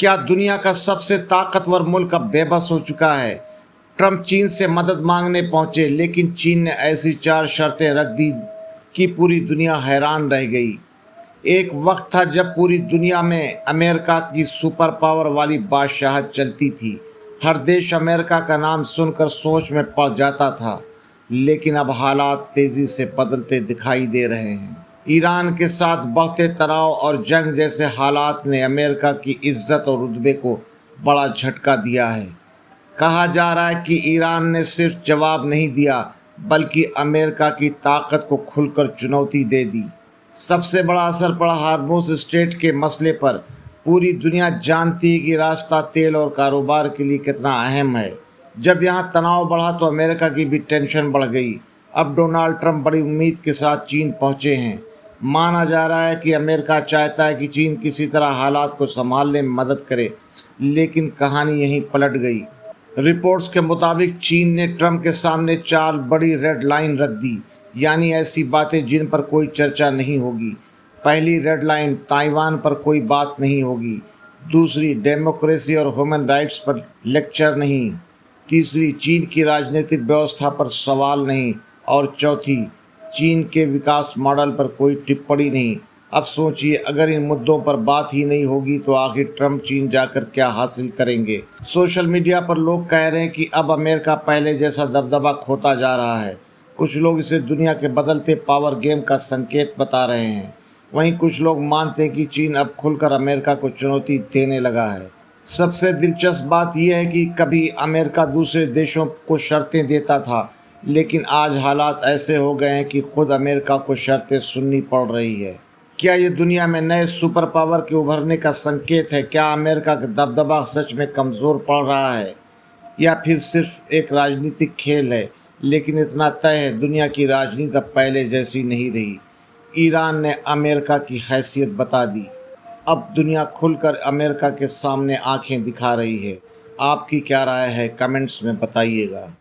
क्या दुनिया का सबसे ताकतवर मुल्क अब बेबस हो चुका है? ट्रंप चीन से मदद मांगने पहुंचे, लेकिन चीन ने ऐसी 4 शर्तें रख दी कि पूरी दुनिया हैरान रह गई। एक वक्त था जब पूरी दुनिया में अमेरिका की सुपर पावर वाली बादशाहत चलती थी। हर देश अमेरिका का नाम सुनकर सोच में पड़ जाता था, लेकिन अब हालात तेज़ी से बदलते दिखाई दे रहे हैं। ईरान के साथ बढ़ते तनाव और जंग जैसे हालात ने अमेरिका की इज्जत और रुतबे को बड़ा झटका दिया है। कहा जा रहा है कि ईरान ने सिर्फ जवाब नहीं दिया, बल्कि अमेरिका की ताकत को खुलकर चुनौती दे दी। सबसे बड़ा असर पड़ा हार्मुज़ स्ट्रेट के मसले पर। पूरी दुनिया जानती है कि रास्ता तेल और कारोबार के लिए कितना अहम है। जब यहाँ तनाव बढ़ा तो अमेरिका की भी टेंशन बढ़ गई। अब डोनाल्ड ट्रंप बड़ी उम्मीद के साथ चीन पहुँचे हैं। माना जा रहा है कि अमेरिका चाहता है कि चीन किसी तरह हालात को संभालने में मदद करे, लेकिन कहानी यहीं पलट गई। रिपोर्ट्स के मुताबिक चीन ने ट्रंप के सामने 4 बड़ी रेड लाइन रख दी, यानी ऐसी बातें जिन पर कोई चर्चा नहीं होगी। पहली रेड लाइन, ताइवान पर कोई बात नहीं होगी। दूसरी, डेमोक्रेसी और ह्यूमन राइट्स पर लेक्चर नहीं। तीसरी, चीन की राजनीतिक व्यवस्था पर सवाल नहीं। और चौथी, चीन के विकास मॉडल पर कोई टिप्पणी नहीं। अब सोचिए, अगर इन मुद्दों पर बात ही नहीं होगी तो आखिर ट्रंप चीन जाकर क्या हासिल करेंगे? सोशल मीडिया पर लोग कह रहे हैं कि अब अमेरिका पहले जैसा दबदबा खोता जा रहा है। कुछ लोग इसे दुनिया के बदलते पावर गेम का संकेत बता रहे हैं। वहीं कुछ लोग मानते हैं कि चीन अब खुलकर अमेरिका को चुनौती देने लगा है। सबसे दिलचस्प बात यह है कि कभी अमेरिका दूसरे देशों को शर्तें देता था, लेकिन आज हालात ऐसे हो गए हैं कि खुद अमेरिका को शर्तें सुननी पड़ रही है। क्या ये दुनिया में नए सुपर पावर के उभरने का संकेत है? क्या अमेरिका का दबदबा सच में कमज़ोर पड़ रहा है, या फिर सिर्फ एक राजनीतिक खेल है? लेकिन इतना तय है, दुनिया की राजनीति अब पहले जैसी नहीं रही। ईरान ने अमेरिका की हैसियत बता दी। अब दुनिया खुलकर अमेरिका के सामने आंखें दिखा रही है। आपकी क्या राय है? कमेंट्स में बताइएगा।